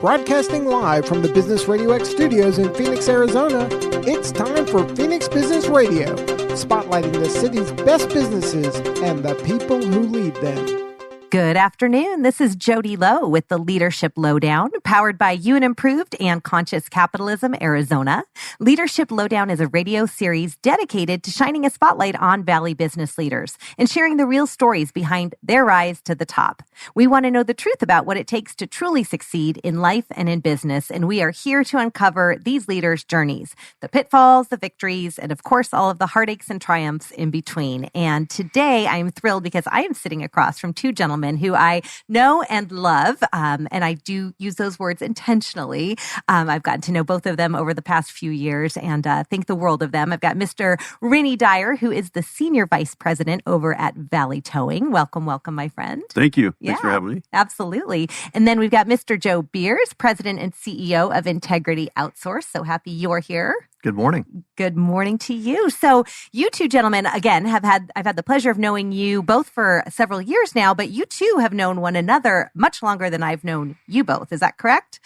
Broadcasting live from the Business RadioX studios in Phoenix, Arizona, it's time for Phoenix Business Radio, spotlighting the city's best businesses and the people who lead them. Good afternoon. This is Jody Lowe with the Leadership Lowdown, powered by UN Improved and Conscious Capitalism, Arizona. Leadership Lowdown is a radio series dedicated to shining a spotlight on Valley business leaders and sharing the real stories behind their rise to the top. We want to know the truth about what it takes to truly succeed in life and in business, and we are here to uncover these leaders' journeys, the pitfalls, the victories, and of course, all of the heartaches and triumphs in between. And today, I am thrilled because I am sitting across from two gentlemen who I know and love, and I do use those words intentionally. I've gotten to know both of them over the past few years and think the world of them. I've got Mr. Rinny Dyar, who is the Senior Vice President over at Valley Towing. Welcome, my friend. Thank you. Thanks for having me. Absolutely. And then we've got Mr. Joe Beers, President and CEO of Integrity Outsource. So happy you're here. Good morning. Good morning to you. So you two gentlemen, again, I've had the pleasure of knowing you both for several years now, but you two have known one another much longer than I've known you both. Is that correct?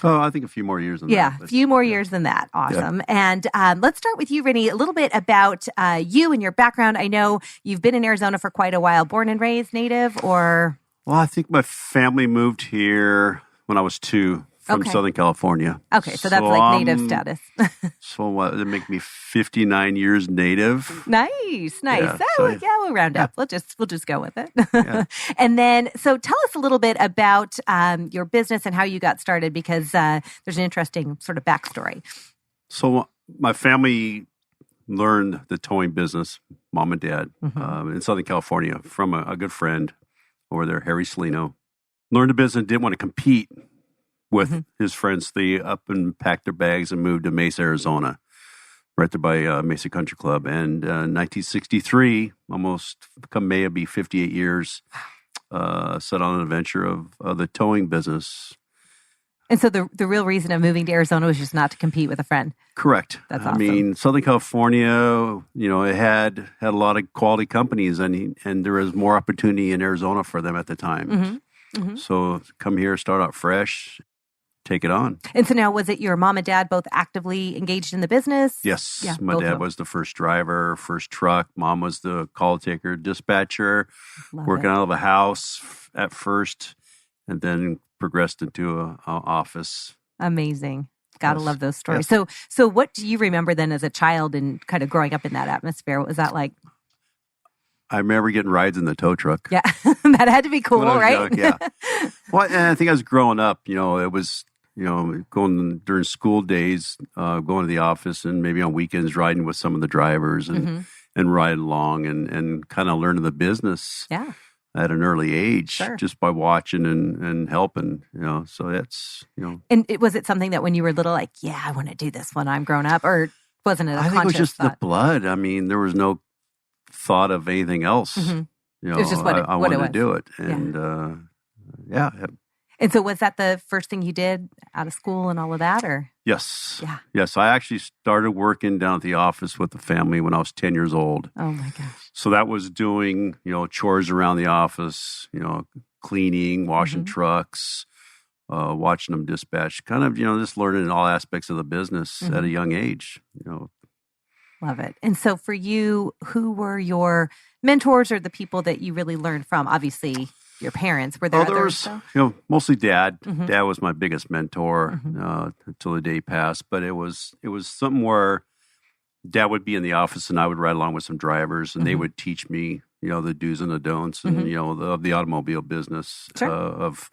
Oh, I think a few more years than that. Yeah, a few more years than that. Awesome. Yeah. And let's start with you, Rinny, a little bit about you and your background. I know you've been in Arizona for quite a while. Born and raised native or? Well, I think my family moved here when I was 2. From Southern California. Okay, so that's like native status. So what, that make me 59 years native. Nice. Yeah, we'll round up. We'll just go with it. Yeah. And then, so tell us a little bit about your business and how you got started, because there's an interesting sort of backstory. So my family learned the towing business, mom and dad, in Southern California from a good friend over there, Harry Salino. Learned the business, didn't want to compete with his friends. They up and packed their bags and moved to Mesa, Arizona, right there by Mesa Country Club. And 1963, almost come May, it'll be 58 years, set on an adventure of the towing business. And so the real reason of moving to Arizona was just not to compete with a friend. Correct. That's awesome. I mean, Southern California, it had a lot of quality companies, and there was more opportunity in Arizona for them at the time. So come here, start out fresh. Take it on. And so now, was it your mom and dad both actively engaged in the business? Yes. Yeah, my dad was the first driver, first truck. Mom was the call taker, dispatcher, working out of a house at first, and then progressed into an office. Amazing. Gotta love those stories. Yes. So what do you remember then as a child and kind of growing up in that atmosphere? What was that like? I remember getting rides in the tow truck. Yeah, that had to be cool, right? Young, yeah. Well, and I think I was growing up, it was, going during school days, going to the office and maybe on weekends riding with some of the drivers and ride along and kind of learning the business at an early age just by watching and helping, so that's, And was it something that when you were little, like, yeah, I want to do this when I'm grown up, or wasn't it a conscious I think it was just thought? The blood. I mean, there was no thought of anything else. It was just what I what wanted it was. to do it. And And so was that the first thing you did out of school and all of that, or? Yes. Yeah. Yes. I actually started working down at the office with the family when I was 10 years old. Oh my gosh. So that was doing, chores around the office, cleaning, washing trucks, watching them dispatch, kind of, just learning all aspects of the business at a young age, Love it. And so for you, who were your mentors or the people that you really learned from? Obviously, your parents. Were there others? Mostly Dad. Dad was my biggest mentor until the day passed. But it was something where Dad would be in the office and I would ride along with some drivers, and they would teach me, the do's and the don'ts, and of the automobile business of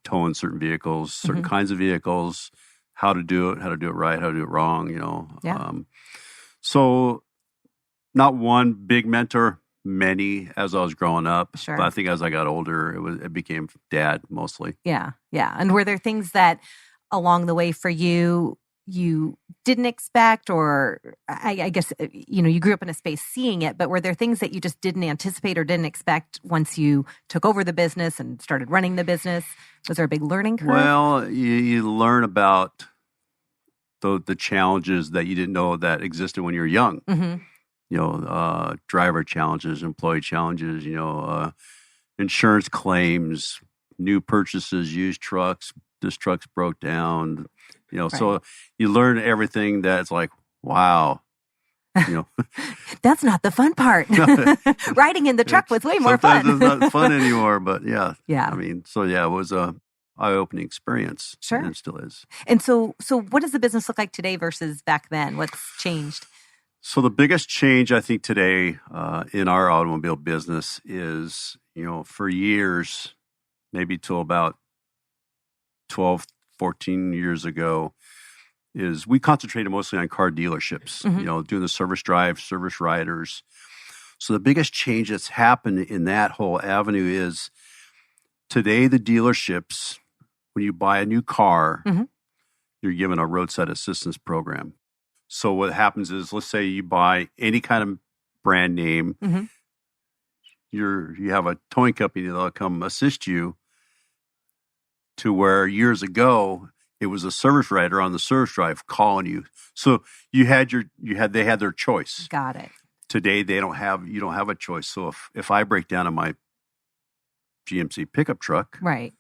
towing certain vehicles, certain kinds of vehicles, how to do it right, how to do it wrong. So not one big mentor, many as I was growing up. Sure. But I think as I got older, it became Dad mostly. Yeah. And were there things that along the way for you didn't expect, or I guess, you grew up in a space seeing it, but were there things that you just didn't anticipate or didn't expect once you took over the business and started running the business? Was there a big learning curve? Well, you learn about the challenges that you didn't know that existed when you were young. Driver challenges, employee challenges, insurance claims, new purchases, used trucks, this truck's broke down. Right. So you learn everything that's like, wow. That's not the fun part. Riding in the truck was way more fun. Sometimes it's not fun anymore, but yeah. Yeah. I mean, it was a eye-opening experience. Sure. And it still is. And so what does the business look like today versus back then? What's changed? So the biggest change, I think, today in our automobile business is, for years, maybe till about 12, 14 years ago, is we concentrated mostly on car dealerships, doing the service drive, service riders. So the biggest change that's happened in that whole avenue is today the dealerships, when you buy a new car, you're given a roadside assistance program. So what happens is, let's say you buy any kind of brand name, you have a towing company that'll come assist you, to where years ago it was a service rider on the service drive calling you. So they had their choice. Got it. Today you don't have a choice. So if I break down in my GMC pickup truck, right,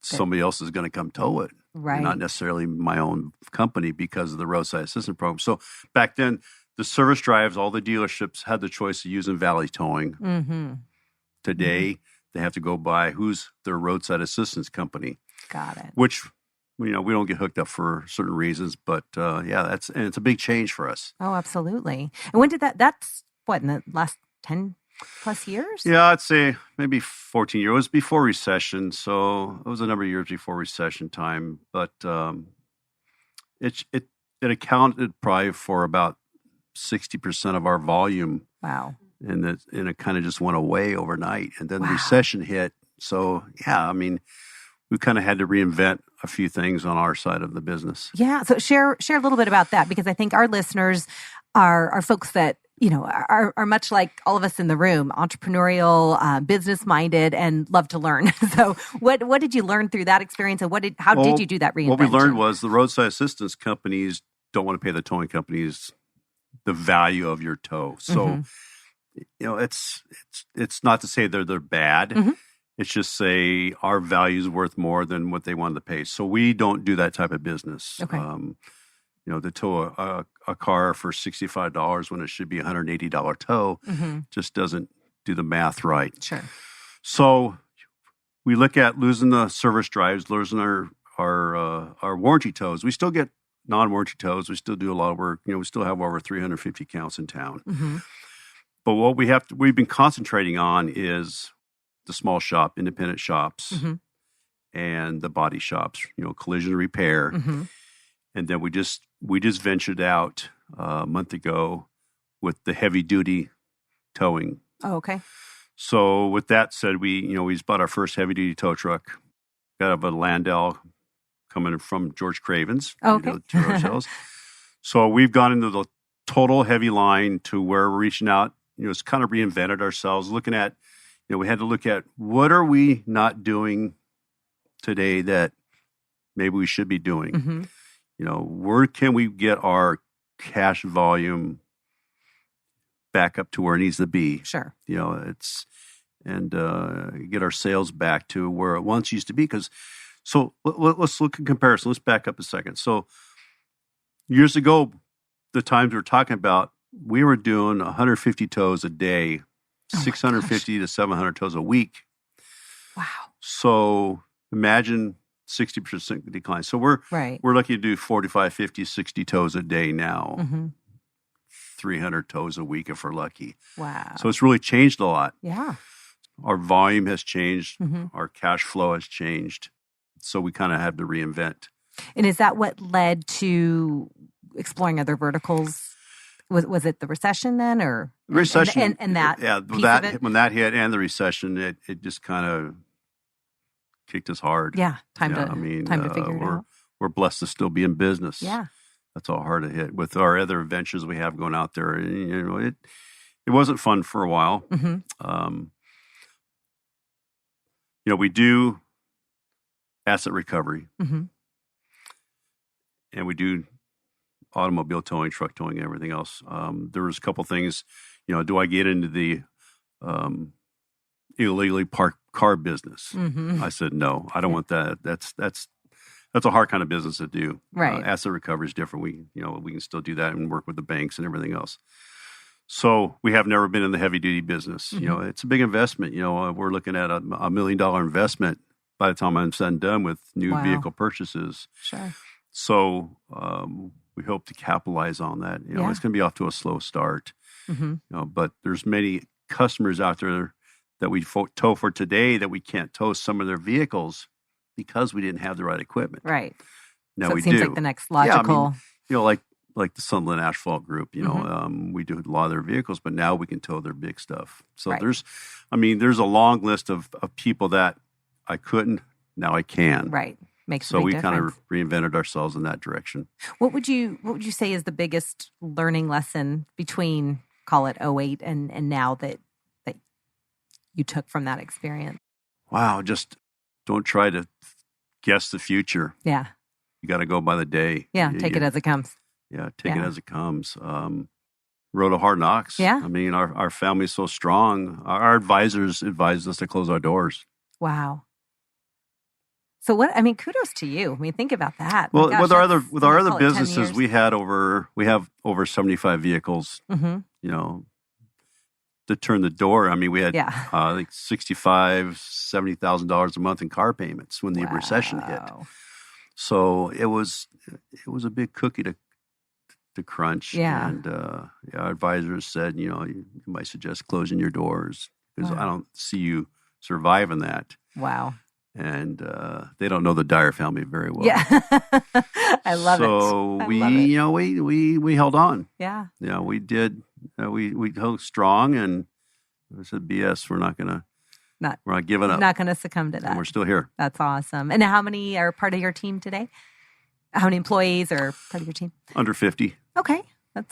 somebody else is going to come tow it. Right. Not necessarily my own company because of the roadside assistance program. So back then, the service drives, all the dealerships had the choice of using Valley Towing. Today, they have to go by who's their roadside assistance company. Got it. Which, we don't get hooked up for certain reasons, but it's a big change for us. Oh, absolutely. And when did that's what, in the last 10 plus years? Yeah, I'd say maybe 14 years. It was before recession, so it was a number of years before recession time. But it accounted probably for about 60% of our volume. Wow. And it kind of just went away overnight. And then the recession hit. So, yeah, I mean, we kind of had to reinvent a few things on our side of the business. Yeah. So share a little bit about that, because I think our listeners are folks that, are much like all of us in the room, entrepreneurial, business-minded, and love to learn. So what did you learn through that experience, and how did you do that reinvention? What we learned was the roadside assistance companies don't want to pay the towing companies the value of your tow. So, it's not to say they're bad. It's just say our value is worth more than what they wanted to pay. So we don't do that type of business. Okay. To tow a car for $65 when it should be a $180 tow just doesn't do the math right. Sure. So we look at losing the service drives, losing our warranty tows. We still get non-warranty tows. We still do a lot of work. We still have over 350 counts in town. But what we've been concentrating on is the small shop, independent shops, and the body shops, collision repair. And then we just ventured out a month ago with the heavy duty towing. Oh, okay. So with that said, we just bought our first heavy duty tow truck. Got a Landau coming from George Craven's. Oh, okay. To ourselves. So we've gone into the total heavy line to where we're reaching out. It's kind of reinvented ourselves, looking at, we had to look at what are we not doing today that maybe we should be doing. Where can we get our cash volume back up to where it needs to be? Sure. Get our sales back to where it once used to be. So let's look at comparison. Let's back up a second. So years ago, the times we're talking about, we were doing 150 tows a day, 650 to 700 tows a week. Wow. So imagine 60% decline. So we're lucky to do 45, 50, 60 tows a day now. 300 tows a week if we're lucky. Wow. So it's really changed a lot. Yeah. Our volume has changed. Our cash flow has changed. So we kind of had to reinvent. And is that what led to exploring other verticals? Was it the recession then, or recession and that piece of it? When that hit and the recession, it just kind of kicked us hard. Yeah, time to figure it out. We're blessed to still be in business. Yeah, that's all hard to hit with our other ventures we have going out there. It wasn't fun for a while. We do asset recovery, and we do automobile towing, truck towing, and everything else. There was a couple things, do I get into the illegally parked car business. I said, no, I don't want that. That's a hard kind of business to do. Right. Asset recovery is different. We can still do that and work with the banks and everything else. So we have never been in the heavy duty business. It's a big investment. We're looking at a $1 million investment by the time I'm said and done with new vehicle purchases. Sure. So we hope to capitalize on that. It's going to be off to a slow start. But there's many customers out there that we tow for today that we can't tow some of their vehicles because we didn't have the right equipment. Right. Now so we it seems do. like the next logical. Like the Sunderland Asphalt Group, we do a lot of their vehicles, but now we can tow their big stuff. So there's a long list of people that I couldn't, now I can. Right. So we kind of reinvented ourselves in that direction. What would you say is the biggest learning lesson between, call it 08 and now that you took from that experience? Wow, just don't try to guess the future. Yeah. You got to go by the day. Yeah, take it as it comes. Yeah, take it as it comes. Road of hard knocks. Yeah. I mean, our family's so strong. Our advisors advised us to close our doors. Wow. So kudos to you. I mean, think about that. Well, with our other businesses, we have over 75 vehicles. To turn the door. I mean, we had like $65,000-$70,000 a month in car payments when the recession hit. So it was a big cookie to crunch. Yeah. And our advisors said, you might suggest closing your doors because I don't see you surviving that. Wow. And they don't know the Dyar family very well. Yeah. I love it. So we held on. Yeah. Yeah, we did. We held strong, and we said, BS, we're not giving up. Not going to succumb to that. And we're still here. That's awesome. And how many are part of your team today? How many employees are part of your team? Under 50. Okay. I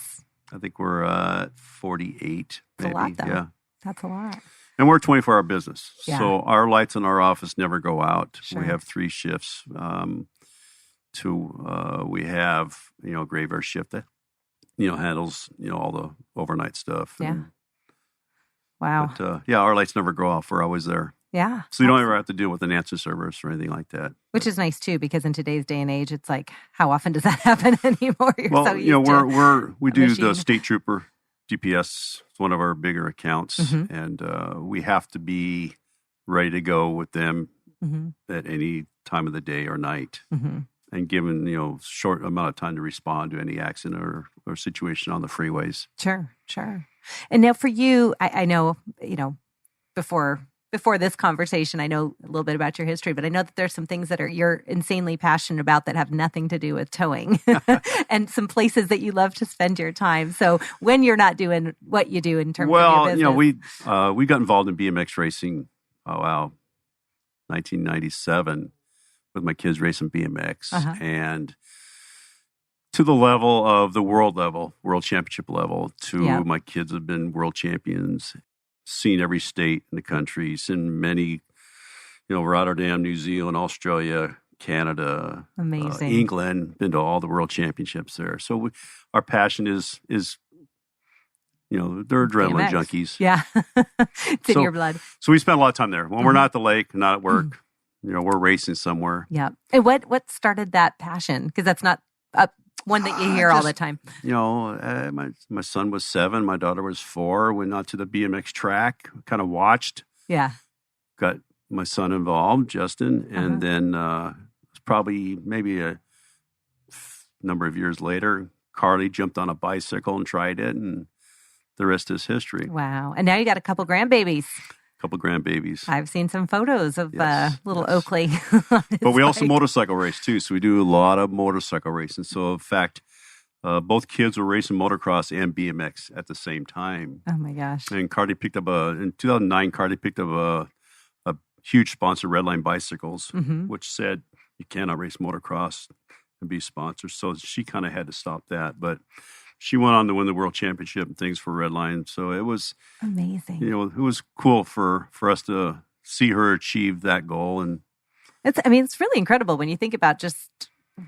think we're at 48. That's maybe. A lot, though. Yeah. That's a lot. And we're a 24-hour business. Yeah. So our lights in our office never go out. Sure. We have 3 shifts. We have, a graveyard shift that, handles, all the overnight stuff. Yeah. Wow. But, our lights never go off. We're always there. Yeah. So you don't ever have to deal with an answer service or anything like that. Which is nice too, because in today's day and age, it's like, how often does that happen anymore? We do the state trooper GPS. It's one of our bigger accounts, and we have to be ready to go with them at any time of the day or night, and given short amount of time to respond to any accident or situation on the freeways. Sure. And now for you, I know before this conversation, I know a little bit about your history, but I know that there's some things that you're insanely passionate about that have nothing to do with towing and some places that you love to spend your time. So when you're not doing what you do in terms of your business. We got involved in BMX racing, 1997 with my kids racing BMX. And to the level of the world championship level, my kids have been world champions. Seen every state in the country, seen many, Rotterdam, New Zealand, Australia, Canada, amazing, England, been to all the world championships there. So our passion is they're adrenaline junkies. Yeah. It's in your blood. So we spend a lot of time there. When we're not at the lake, not at work, we're racing somewhere. Yeah. And what started that passion? Because that's not one that you hear all the time. My son was 7, my daughter was 4. Went out to the BMX track, kind of watched. Yeah. Got my son involved, Justin, and then probably maybe a number of years later, Carly jumped on a bicycle and tried it, and the rest is history. Wow. And now you got a couple grandbabies. I've seen some photos of little Oakley. But we also motorcycle race too. So we do a lot of motorcycle racing. So in fact, both kids were racing motocross and BMX at the same time. Oh my gosh. And Cardi picked up in 2009, a huge sponsor, Redline Bicycles, which said you cannot race motocross and be sponsored. So she kind of had to stop that. But she went on to win the world championship and things for Redline. So it was amazing. It was cool for us to see her achieve that goal. And it's really incredible when you think about just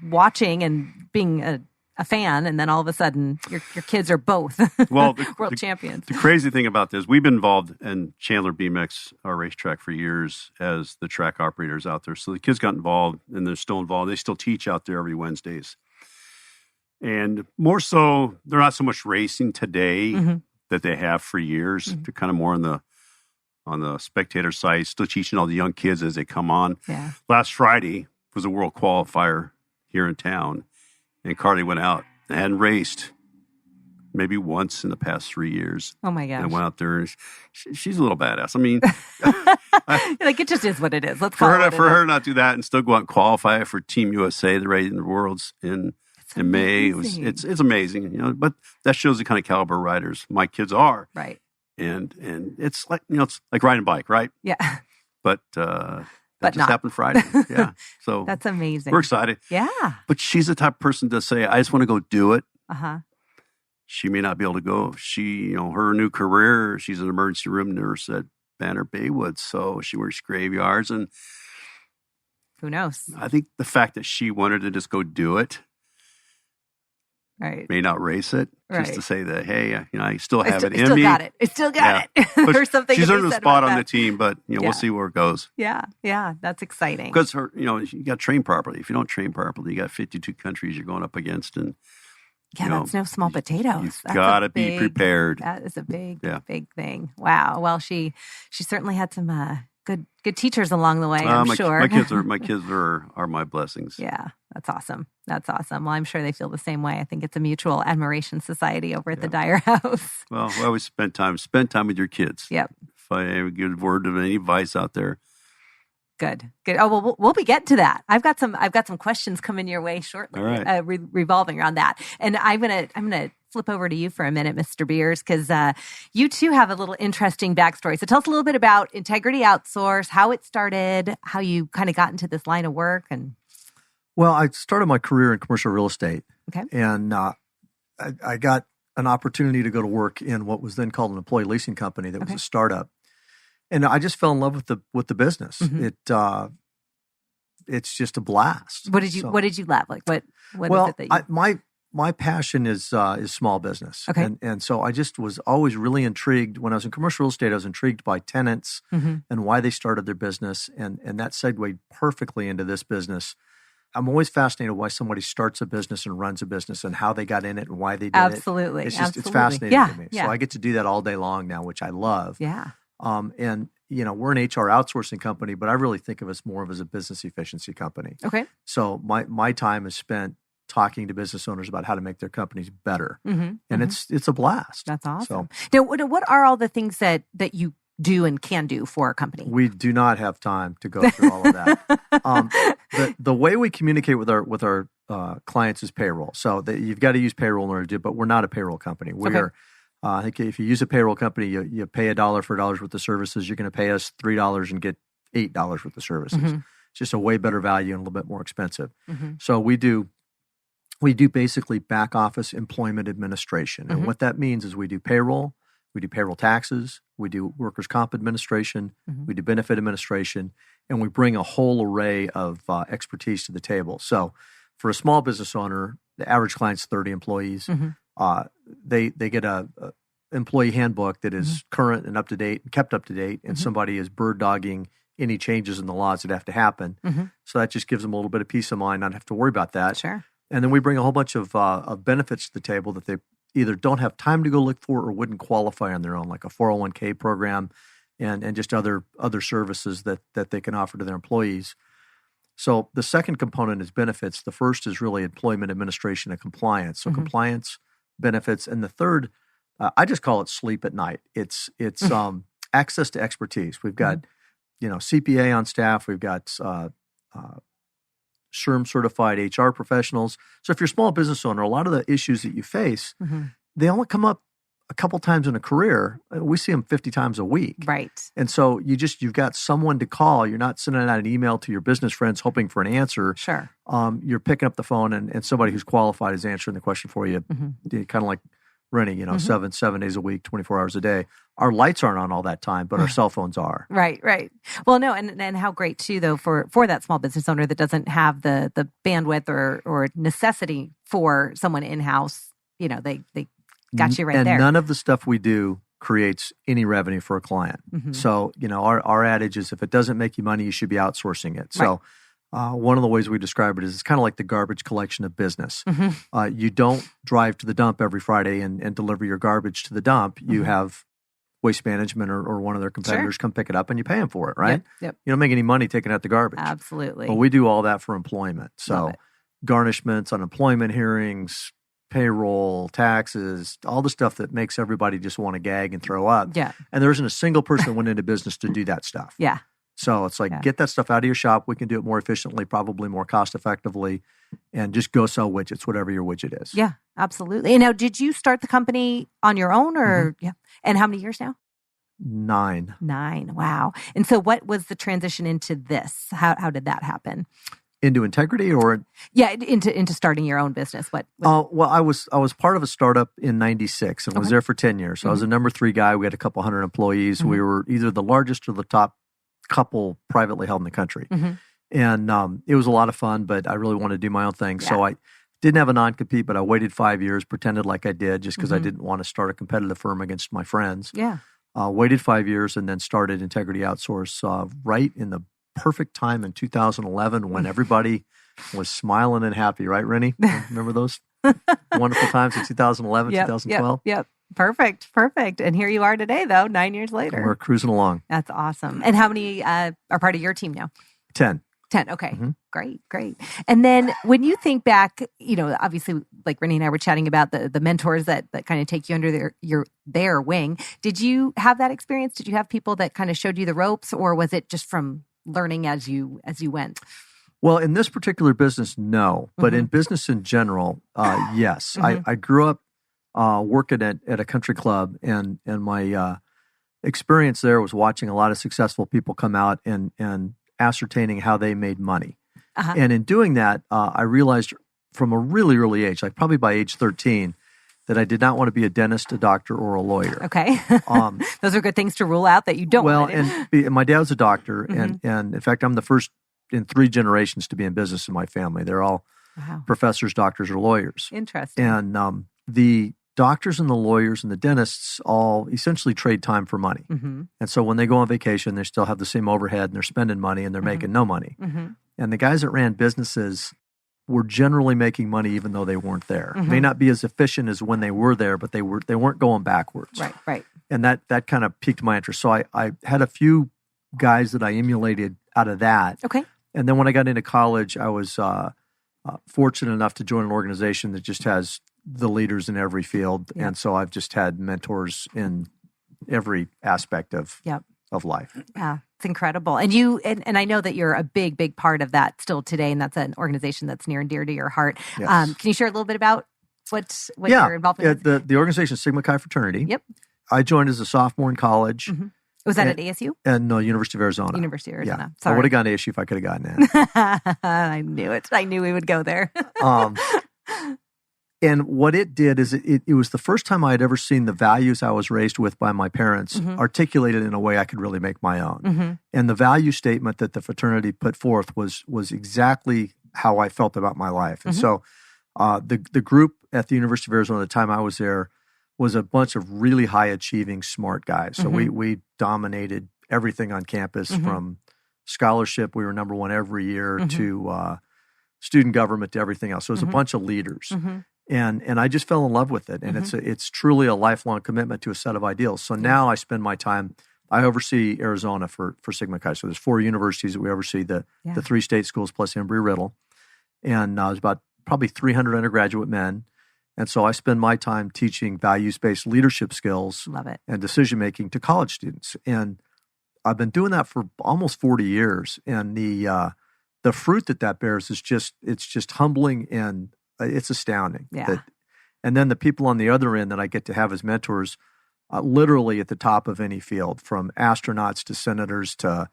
watching and being a a fan, and then all of a sudden your kids are both world champions. The crazy thing about this, we've been involved in Chandler BMX, our racetrack, for years as the track operators out there. So the kids got involved, and they're still involved. They still teach out there every Wednesdays. And more so, they're not so much racing today that they have for years. They're kind of more on the spectator side, still teaching all the young kids as they come on. Yeah. Last Friday was a world qualifier here in town, and Carly went out and hadn't raced maybe once in the past 3 years. Oh my gosh. And went out there, and she's a little badass. I mean, like, it just is what it is. Let's call it for her not do that and still go out and qualify for Team USA, the race in the Worlds in May. It's amazing, you know, but that shows the kind of caliber riders my kids are. Right. And it's like, you know, it's like riding a bike, right? Yeah. But that just happened Friday. Yeah. So that's amazing. We're excited. Yeah. But she's the type of person to say, I just want to go do it. Uh-huh. She may not be able to go. Her new career, she's an emergency room nurse at Banner Baywood. So she works graveyards. And who knows? I think the fact that she wanted to just go do it, right, may not race it, just to say that, hey, I still have it in me. I still got it. Or something. She's earned a spot on the team, but we'll see where it goes. Yeah, that's exciting. Because you got to train properly. If you don't train properly, you got 52 countries you're going up against, and that's no small potatoes. You've got to be prepared. That is a big thing. Wow. Well, she certainly had some good teachers along the way, I'm sure. My kids are my blessings. Yeah, that's awesome. That's awesome. Well, I'm sure they feel the same way. I think it's a mutual admiration society over at the Dyar house. Well, we always spend time with your kids. Yep. If I have a good word of any advice out there. Good. Oh, well, we'll be getting to that. I've got some questions coming your way shortly, all right. Revolving around that. And I'm gonna flip over to you for a minute, Mr. Beers, because you too have a little interesting backstory. So tell us a little bit about Integrity Outsource, how it started, how you kind of got into this line of work. And well, I started my career in commercial real estate. Okay. And I got an opportunity to go to work in what was then called an employee leasing company that was a startup. And I just fell in love with the business. Mm-hmm. It's just a blast. What did you love? Like what is it that you... My passion is small business. Okay. And so I just was always really intrigued. When I was in commercial real estate, I was intrigued by tenants and why they started their business. And that segued perfectly into this business. I'm always fascinated why somebody starts a business and runs a business and how they got in it and why they did Absolutely. it. It's fascinating to me. So I get to do that all day long now, which I love. Yeah. And we're an HR outsourcing company, but I really think of us more as a business efficiency company. Okay. So my time is spent talking to business owners about how to make their companies better. Mm-hmm. And it's a blast. That's awesome. So. Now, what are all the things that you do and can do for a company? We do not have time to go through all of that. The way we communicate with our clients is payroll. So you've got to use payroll in order to do it, but we're not a payroll company. We are. I think if you use a payroll company, you pay $1 for $1 worth of services. You're going to pay us $3 and get $8 worth of services. Mm-hmm. It's just a way better value and a little bit more expensive. Mm-hmm. So we do basically back office employment administration. Mm-hmm. And what that means is we do payroll taxes, we do workers' comp administration, we do benefit administration, and we bring a whole array of expertise to the table. So for a small business owner, the average client's 30 employees. Mm-hmm. They get a employee handbook that is current and up to date and kept up to date, and somebody is bird dogging any changes in the laws that have to happen. Mm-hmm. So that just gives them a little bit of peace of mind, not have to worry about that. Sure. And then we bring a whole bunch of benefits to the table that they either don't have time to go look for or wouldn't qualify on their own, like a 401k program and just other services that they can offer to their employees. So the second component is benefits. The first is really employment administration and compliance. So compliance, benefits, and the third, I just call it sleep at night. It's access to expertise. We've got CPA on staff. We've got SHRM certified HR professionals. So if you're a small business owner, a lot of the issues that you face, they only come up a couple times in a career. We see them 50 times a week. Right. And so you've got someone to call. You're not sending out an email to your business friends hoping for an answer. Sure. You're picking up the phone and somebody who's qualified is answering the question for you. Kind of like Rinny, 7 days a week, 24 hours a day. Our lights aren't on all that time, but our cell phones are. Right. Well, no, and how great too, though, for that small business owner that doesn't have the bandwidth or necessity for someone in-house. They got you right there. And none of the stuff we do creates any revenue for a client. Mm-hmm. So, our adage is if it doesn't make you money, you should be outsourcing it. So one of the ways we describe it is it's kind of like the garbage collection of business. Mm-hmm. You don't drive to the dump every Friday and deliver your garbage to the dump. You have Waste Management or one of their competitors come pick it up and you pay them for it, right? Yep. You don't make any money taking out the garbage. Absolutely. But we do all that for employment. So garnishments, unemployment hearings, payroll, taxes, all the stuff that makes everybody just want to gag and throw up. Yeah. And there isn't a single person that went into business to do that stuff. Yeah. So it's like, get that stuff out of your shop. We can do it more efficiently, probably more cost effectively, and just go sell widgets, whatever your widget is. Yeah, absolutely. And now, did you start the company on your own or, and how many years now? 9. Wow. And so what was the transition into this? How did that happen? Into integrity or? Yeah, into starting your own business. Well, I was part of a startup in 96 and was there for 10 years. So I was a number 3 guy. We had a couple hundred employees. We were either the largest or the top couple privately held in the country. And it was a lot of fun, but I really wanted to do my own thing. So I didn't have a non-compete, but I waited 5 years, pretended like I did just because I didn't want to start a competitive firm against my friends. Yeah. Waited 5 years and then started Integrity Outsource right in the perfect time in 2011 when everybody was smiling and happy, right, Rinny? Remember those wonderful times in 2011, 2012? Yep. Perfect. And here you are today, though, 9 years later. We're cruising along. That's awesome. And how many are part of your team now? 10. 10. Okay. Great. And then when you think back, obviously like Rinny and I were chatting about the mentors that kind of take you under their wing. Did you have that experience? Did you have people that kind of showed you the ropes, or was it just from learning as you went? Well, in this particular business, no. But in business in general, yes. I grew up working at a country club, and my experience there was watching a lot of successful people come out and ascertaining how they made money. And in doing that, I realized from a really early age, like probably by age 13, that I did not want to be a dentist, a doctor, or a lawyer. Okay. Those are good things to rule out that you don't want to do. And my dad was a doctor, and in fact, I'm the first in 3 generations to be in business in my family. They're all professors, doctors, or lawyers. Interesting. And the doctors and the lawyers and the dentists all essentially trade time for money. And so when they go on vacation, they still have the same overhead and they're spending money and they're making no money. And the guys that ran businesses were generally making money even though they weren't there. May not be as efficient as when they were there, but they weren't going backwards. Right. And that kind of piqued my interest. So I had a few guys that I emulated out of that. Okay. And then when I got into college, I was fortunate enough to join an organization that just has the leaders in every field. And so I've just had mentors in every aspect of life. Yeah, it's incredible. And you, and I know that you're a big part of that still today. And that's an organization that's near and dear to your heart. Yes. Can you share a little bit about what you're involved with? The organization is Sigma Chi Fraternity. Yep. I joined as a sophomore in college. Was that at ASU? No, University of Arizona. University of Arizona. Yeah. Sorry. I would have gone to ASU if I could have gotten in. I knew it. I knew we would go there. And what it did is it was the first time I had ever seen the values I was raised with by my parents articulated in a way I could really make my own. And the value statement that the fraternity put forth was exactly how I felt about my life. And so the group at the University of Arizona at the time I was there was a bunch of really high achieving, smart guys. So we dominated everything on campus from scholarship. We were number 1 every year to student government to everything else. So it was a bunch of leaders. And I just fell in love with it. And it's truly a lifelong commitment to a set of ideals. So now I spend my time, I oversee Arizona for Sigma Chi. So there's 4 universities that we oversee, the 3 state schools plus Embry-Riddle. And there's about probably 300 undergraduate men. And so I spend my time teaching values-based leadership skills and decision-making to college students. And I've been doing that for almost 40 years. And the fruit that bears is just humbling and it's astounding. Yeah. And then the people on the other end that I get to have as mentors, literally at the top of any field, from astronauts to senators to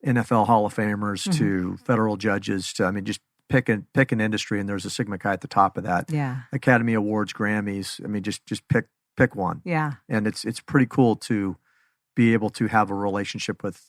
NFL Hall of Famers to federal judges to, just pick an industry, and there's a Sigma Chi at the top of that. Yeah. Academy Awards, Grammys. I mean, just pick one. Yeah. And it's pretty cool to be able to have a relationship with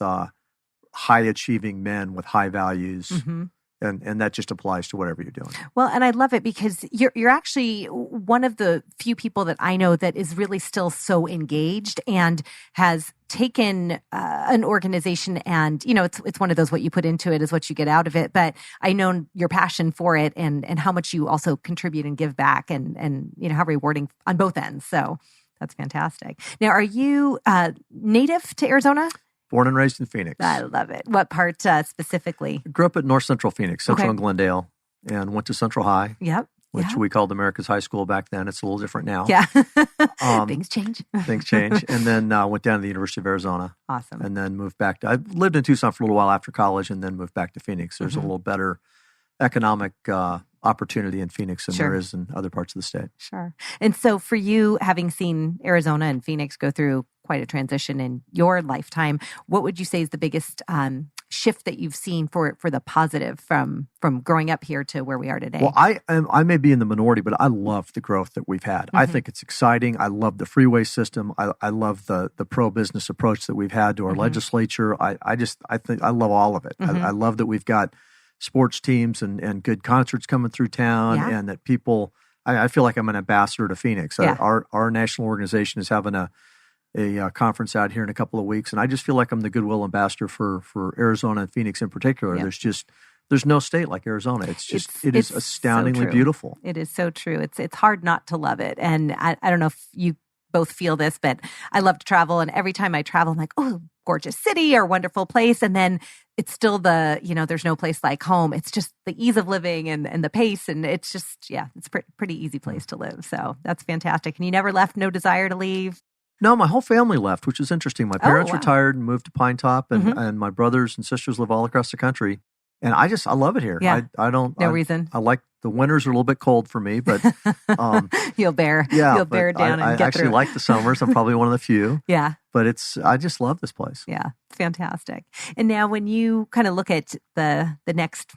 high achieving men with high values. Mm-hmm. And that just applies to whatever you're doing. Well, and I love it because you're actually one of the few people that I know that is really still so engaged and has taken an organization, and it's one of those, what you put into it is what you get out of it. But I know your passion for it and how much you also contribute and give back, and how rewarding on both ends. So that's fantastic. Now, are you native to Arizona? Born and raised in Phoenix. I love it. What part specifically? Grew up at North Central Phoenix, Central and Glendale, and went to Central High. Yep. Which we called America's High School back then. It's a little different now. Yeah. Things change. Things change. And then went down to the University of Arizona. Awesome. And then moved back. I lived in Tucson for a little while after college, and then moved back to Phoenix. There's a little better economic opportunity in Phoenix than there is in other parts of the state. Sure. And so for you, having seen Arizona and Phoenix go through quite a transition in your lifetime, what would you say is the biggest shift that you've seen for the positive from growing up here to where we are today? Well, I may be in the minority, but I love the growth that we've had. I think it's exciting. I love the freeway system. I love the pro-business approach that we've had to our legislature. I think I love all of it. I love that we've got sports teams and good concerts coming through town, and that people, I feel like I'm an ambassador to Phoenix. Yeah. Our national organization is having a conference out here in a couple of weeks, and I just feel like I'm the goodwill ambassador for Arizona and Phoenix in particular. Yep. There's no state like Arizona. It is astoundingly so beautiful. It is so true. It's hard not to love it. And I don't know if you both feel this, but I love to travel, and every time I travel, I'm like, oh, gorgeous city or wonderful place. And then it's still there's no place like home. It's just the ease of living and the pace. And it's just, it's a pretty easy place to live. So that's fantastic. And you never left, no desire to leave? No, my whole family left, which is interesting. My parents retired and moved to Pine Top, and my brothers and sisters live all across the country. And I love it here. Yeah. No reason. I like the winters are a little bit cold for me, but you'll bear it down and get I actually through. like the summers. I'm probably one of the few. Yeah. But I just love this place. Yeah. Fantastic. And now when you kind of look at the next,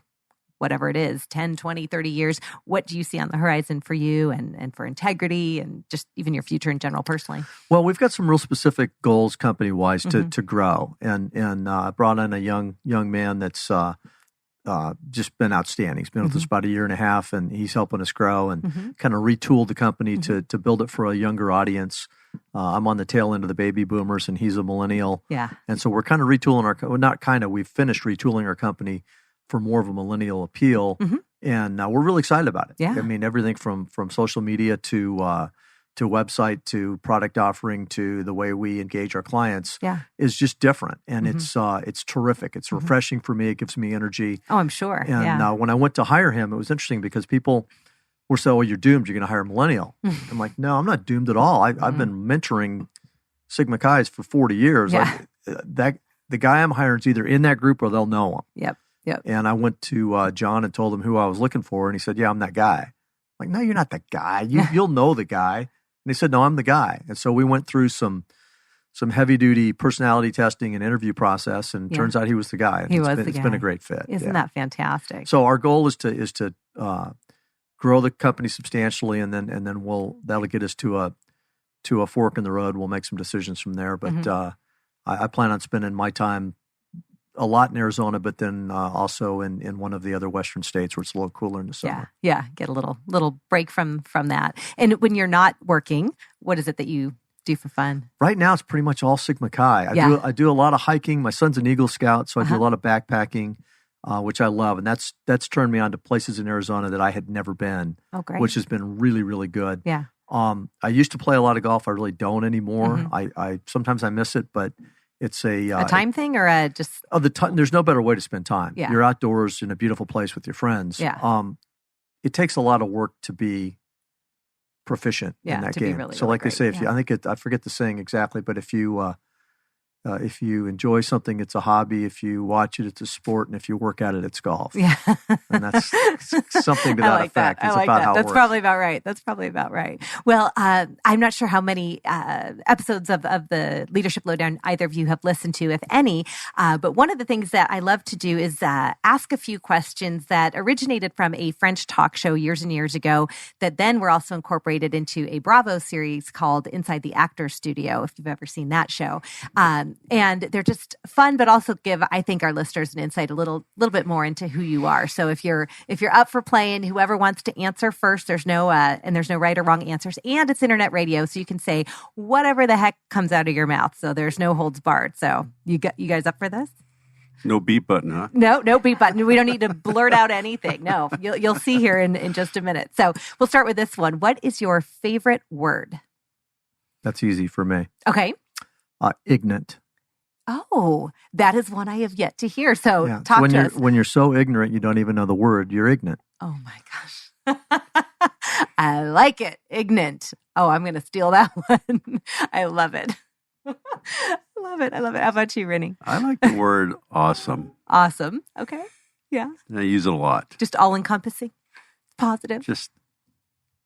whatever it is, 10, 20, 30 years, what do you see on the horizon for you and for integrity and just even your future in general personally? Well, we've got some real specific goals company-wise to grow. And I brought in a young man that's just been outstanding. He's been with us about a year and a half, and he's helping us grow and kind of retool the company to build it for a younger audience. I'm on the tail end of the baby boomers, and he's a millennial. Yeah. And so we're kind of retooling we've finished retooling our company for more of a millennial appeal. And we're really excited about it. Yeah. I mean, everything from social media to website to product offering to the way we engage our clients is just different. And it's terrific. It's refreshing for me. It gives me energy. Oh, I'm sure. And when I went to hire him, it was interesting because people were saying, "Oh, you're doomed. You're going to hire a millennial." I'm like, "No, I'm not doomed at all. I've been mentoring Sigma Chi's for 40 years. Yeah. The guy I'm hiring is either in that group or they'll know him." Yep. And I went to John and told him who I was looking for, and he said, "Yeah, I'm that guy." I'm like, "No, you're not that guy. You'll know the guy." And he said, "No, I'm the guy." And so we went through some heavy duty personality testing and interview process, and turns out he was the guy. And it's been a great fit. Isn't that fantastic? So our goal is to grow the company substantially, and then that'll get us to a fork in the road. We'll make some decisions from there. But I plan on spending my time a lot in Arizona, but then also in one of the other Western states where it's a little cooler in the summer. Yeah. Get a little break from that. And when you're not working, what is it that you do for fun? Right now, it's pretty much all Sigma Chi. I do a lot of hiking. My son's an Eagle Scout, so I do a lot of backpacking, which I love. And that's turned me on to places in Arizona that I had never been, which has been really, really good. Yeah. I used to play a lot of golf. I really don't anymore. I sometimes I miss it, but it's a time thing or just there's no better way to spend time. Yeah. You're outdoors in a beautiful place with your friends. Yeah. It takes a lot of work to be proficient in that game. Really, so, really like great. they say, I forget the saying exactly, but if you If you enjoy something, it's a hobby. If you watch it, it's a sport. And if you work at it, it's golf. Yeah. And that's something to that effect. It's about how it works. That's probably about right. Well, I'm not sure how many episodes of the Leadership Lowdown either of you have listened to, if any. But one of the things that I love to do is ask a few questions that originated from a French talk show years and years ago that then were also incorporated into a Bravo series called Inside the Actors Studio, if you've ever seen that show. And they're just fun, but also give, I think, our listeners an insight a little bit more into who you are. So if you're up for playing, whoever wants to answer first, there's no right or wrong answers, and it's internet radio, so you can say whatever the heck comes out of your mouth. So there's no holds barred. So you guys up for this? No beep button, huh? No beep button. We don't need to blurt out anything. No, you'll see here in just a minute. So we'll start with this one. What is your favorite word? That's easy for me. Okay. Ignorant. Oh, that is one I have yet to hear. So talk to us. When you're so ignorant, you don't even know the word, you're ignorant. Oh my gosh. I like it. Ignorant. Oh, I'm going to steal that one. I love it. Love it. How about you, Rinny? I like the word awesome. Awesome. Okay. Yeah. I use it a lot. Just all encompassing. Positive. Just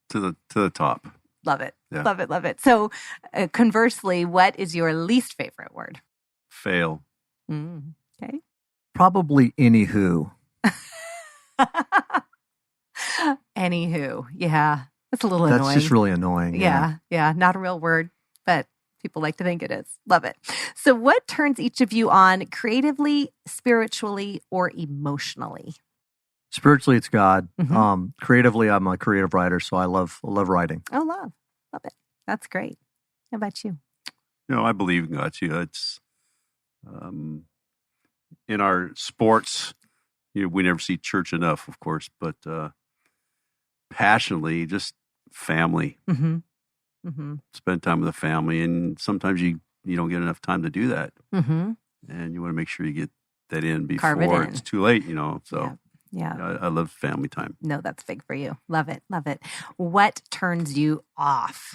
to the top. Love it. Yeah. Love it. So conversely, what is your least favorite word? Fail. Okay. Probably anywho. Anywho. Yeah. That's a little annoying. That's just really annoying. Yeah. Not a real word, but people like to think it is. Love it. So what turns each of you on creatively, spiritually, or emotionally? Spiritually, it's God. Mm-hmm. Creatively, I'm a creative writer, so I love writing. Oh, love it. That's great. How about you? I believe in God too. It's in our sports. We never see church enough, of course, but passionately, just family. Mm-hmm. Mm-hmm. Spend time with the family, and sometimes you don't get enough time to do that, mm-hmm. and you want to make sure you get that in before it's too late. So. Yeah. I love family time. No, that's big for you. Love it. What turns you off?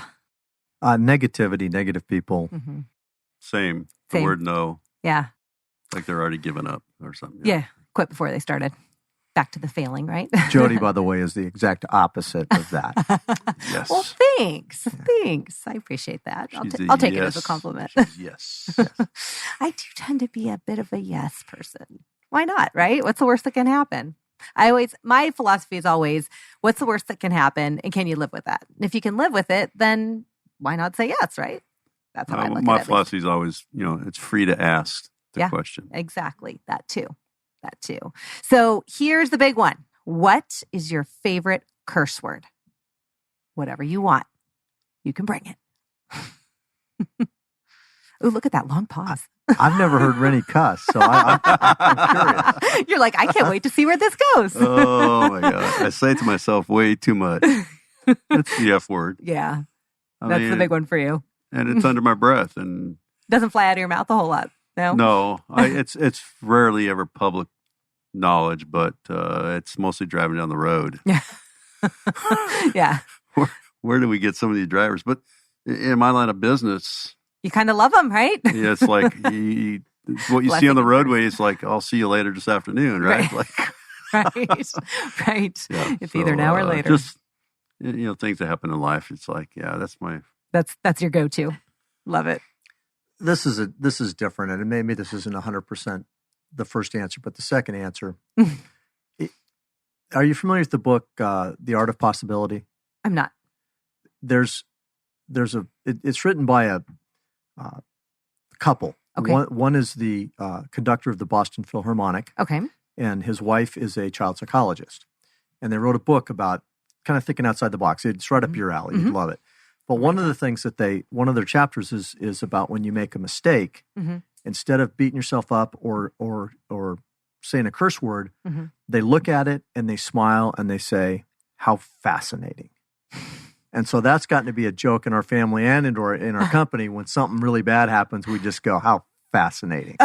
Negativity, negative people. Mm-hmm. Same. The word no. Yeah. Like they're already given up or something. Yeah. Quit before they started. Back to the failing, right? Jody, by the way, is the exact opposite of that. Yes. Well, thanks. I appreciate that. I'll take it as a compliment. Yes. I do tend to be a bit of a yes person. Why not, right? What's the worst that can happen? My philosophy is always, what's the worst that can happen, and can you live with that? And if you can live with it, then why not say yes, right? That's how I look at it. My philosophy is always, it's free to ask the question. Exactly. That too. So here's the big one. What is your favorite curse word? Whatever you want, you can bring it. Ooh, look at that long pause. I've never heard Rinny cuss, so I'm curious. You're like, I can't wait to see where this goes. Oh, my God. I say it to myself way too much. That's the F word. Yeah. That's the big one for you. And it's under my breath. And doesn't fly out of your mouth a whole lot. No. It's rarely ever public knowledge, but it's mostly driving down the road. Yeah. Yeah. Where do we get some of these drivers? But in my line of business... You kind of love them, right? Yeah, it's like what you see on the roadway is like, I'll see you later this afternoon, right? Right. Yeah, it's either now or later. Just things that happen in life. It's like, that's your go-to. Love it. This is different, and maybe this isn't 100% the first answer, but the second answer. Are you familiar with the book The Art of Possibility? I'm not. It's written by a couple. Okay. One is the conductor of the Boston Philharmonic. Okay. And his wife is a child psychologist. And they wrote a book about kind of thinking outside the box. It's right up your alley. Mm-hmm. You'd love it. But one of the things one of their chapters is about when you make a mistake, mm-hmm. instead of beating yourself up or saying a curse word, mm-hmm. they look at it and they smile and they say, "How fascinating." And so that's gotten to be a joke in our family and in our company. When something really bad happens, we just go, "How fascinating."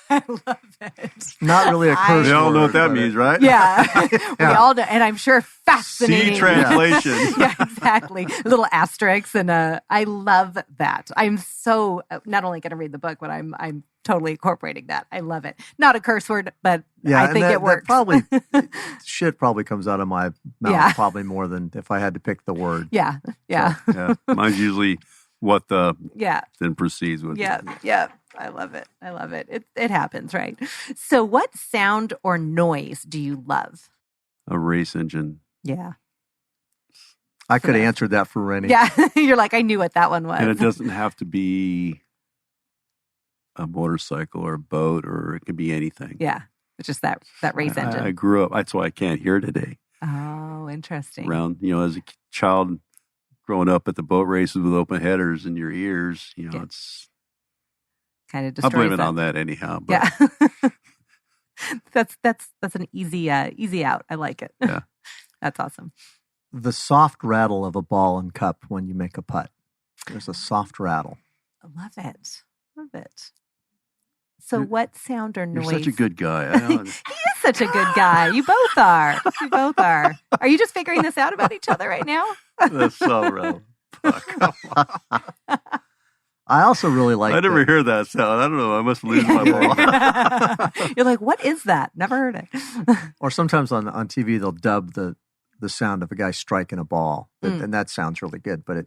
I love it. Not really a curse They all know word, what that but means, right? Yeah. We all know. And I'm sure fascinating. See translation. Yeah, exactly. Little asterisks. And I love that. I'm so not only going to read the book, but I'm totally incorporating that. I love it. Not a curse word, but I think it works. Shit probably comes out of my mouth probably more than if I had to pick the word. Yeah. Yeah. So, yeah. Mine's usually what yeah. then proceeds with. Yeah. Yeah. I love it. I love it. It happens, right? So what sound or noise do you love? A race engine. Yeah. I could have answered that for Rinny. Yeah. You're like, I knew what that one was. And it doesn't have to be a motorcycle or a boat, or it could be anything. Yeah. It's just that race engine. I grew up, that's why I can't hear today. Oh, interesting. Around, as a child growing up at the boat races with open headers in your ears, it's kind of destroys I'll blame it on that anyhow. But. Yeah. that's an easy out. I like it. Yeah. That's awesome. The soft rattle of a ball and cup when you make a putt. There's a soft rattle. I love it. Love it. So what sound or noise? You're such a good guy. He is such a good guy. You both are. You both are. Are you just figuring this out about each other right now? That's so real. Come on. I also really like I never hear that sound. I don't know. I must lose my ball. You're like, what is that? Never heard it. Or sometimes on TV, they'll dub the sound of a guy striking a ball. And that sounds really good. But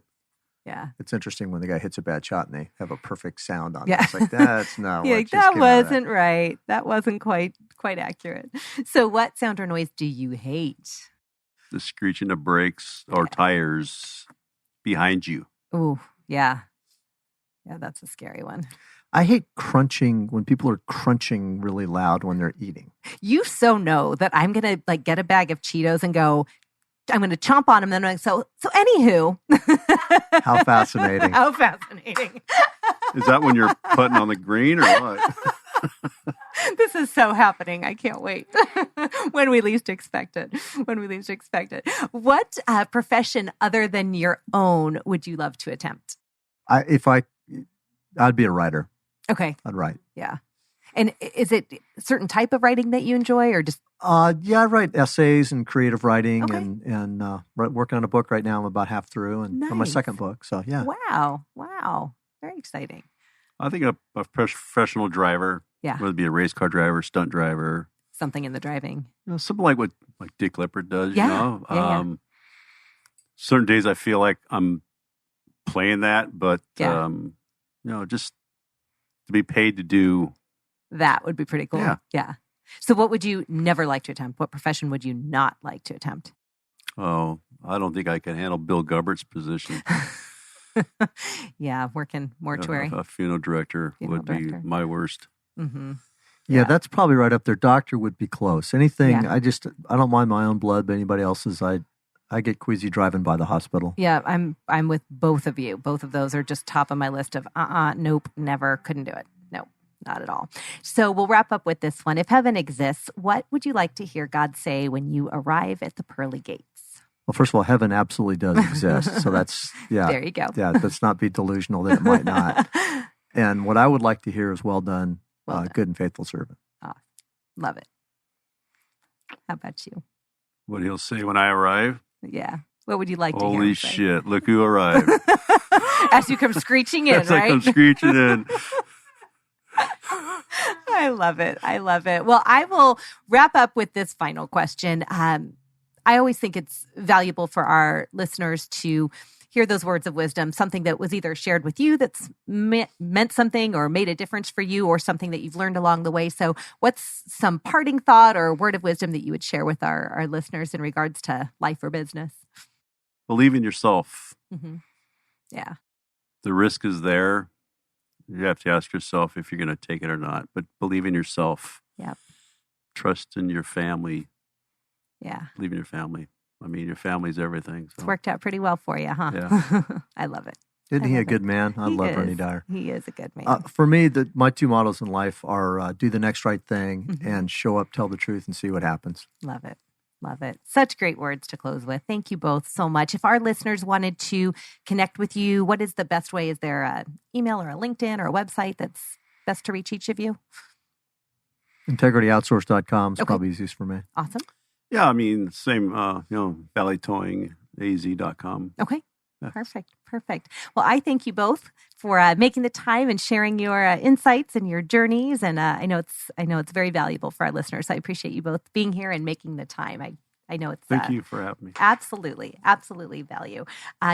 it's interesting when the guy hits a bad shot and they have a perfect sound on it. It's like, that's not what that wasn't right. That wasn't quite accurate. So what sound or noise do you hate? The screeching of brakes or tires behind you. Oh, yeah. Yeah, that's a scary one. I hate crunching when people are crunching really loud when they're eating. You so know that I'm going to get a bag of Cheetos and go, I'm going to chomp on them. And then I'm like, so anywho. How fascinating. How fascinating. Is that when you're putting on the green or what? This is so happening. I can't wait. When we least expect it. What profession other than your own would you love to attempt? I'd be a writer. Okay. I'd write. Yeah. And is it a certain type of writing that you enjoy or just? I write essays and creative writing and working on a book right now. I'm about half through and on my second book. So yeah. Wow. Very exciting. I think a professional driver, whether it be a race car driver, stunt driver. Something in the driving. Something like what Dick Lippert does, Yeah. Certain days I feel like I'm playing that, but, just to be paid to do. That would be pretty cool. Yeah. So what would you never like to attempt? What profession would you not like to attempt? Oh, I don't think I can handle Bill Gubbert's position. Yeah, working mortuary. A funeral director would be my worst. Mm-hmm. Yeah, that's probably right up there. Doctor would be close. Anything, I don't mind my own blood, but anybody else's, I get queasy driving by the hospital. Yeah, I'm with both of you. Both of those are just top of my list of nope, never, couldn't do it. Nope, not at all. So we'll wrap up with this one. If heaven exists, what would you like to hear God say when you arrive at the pearly gates? Well, first of all, heaven absolutely does exist. So that's, There you go. Yeah, let's not be delusional that it might not. And what I would like to hear is well done, good and faithful servant. Love it. How about you? What he'll say when I arrive? Yeah. What would you like to hear? Holy shit, look who arrived. As you come screeching in, As right? I come screeching in. I love it. Well, I will wrap up with this final question. I always think it's valuable for our listeners to hear those words of wisdom, something that was either shared with you that's meant something or made a difference for you or something that you've learned along the way. So what's some parting thought or word of wisdom that you would share with our listeners in regards to life or business? Believe in yourself. Mm-hmm. Yeah. The risk is there. You have to ask yourself if you're going to take it or not, but believe in yourself. Yep. Trust in your family. Yeah. Believe in your family. I mean, your family's everything. So. It's worked out pretty well for you, huh? Yeah. I love it. Isn't he a good man? I love Rinny Dyar. He is a good man. For me, my two mottos in life are do the next right thing and show up, tell the truth, and see what happens. Love it. Love it. Such great words to close with. Thank you both so much. If our listeners wanted to connect with you, what is the best way? Is there an email or a LinkedIn or a website that's best to reach each of you? IntegrityOutsource.com is probably easiest for me. Awesome. Yeah, I mean, same, Valley Towing, AZ.com. Okay. Perfect. Well, I thank you both for making the time and sharing your insights and your journeys. And I know it's very valuable for our listeners. So I appreciate you both being here and making the time. I know it's... Thank you for having me. Absolutely value.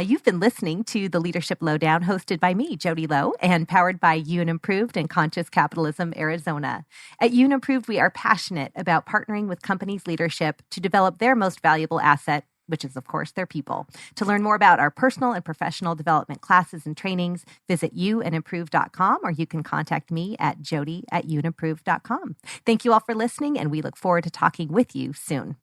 You've been listening to the Leadership Lowdown, hosted by me, Jody Lowe, and powered by UN Improved and Conscious Capitalism, Arizona. At UN Improved, we are passionate about partnering with companies' leadership to develop their most valuable asset, which is, of course, their people. To learn more about our personal and professional development classes and trainings, visit youandimprove.com, or you can contact me at jody@youandimprove.com. Thank you all for listening, and we look forward to talking with you soon.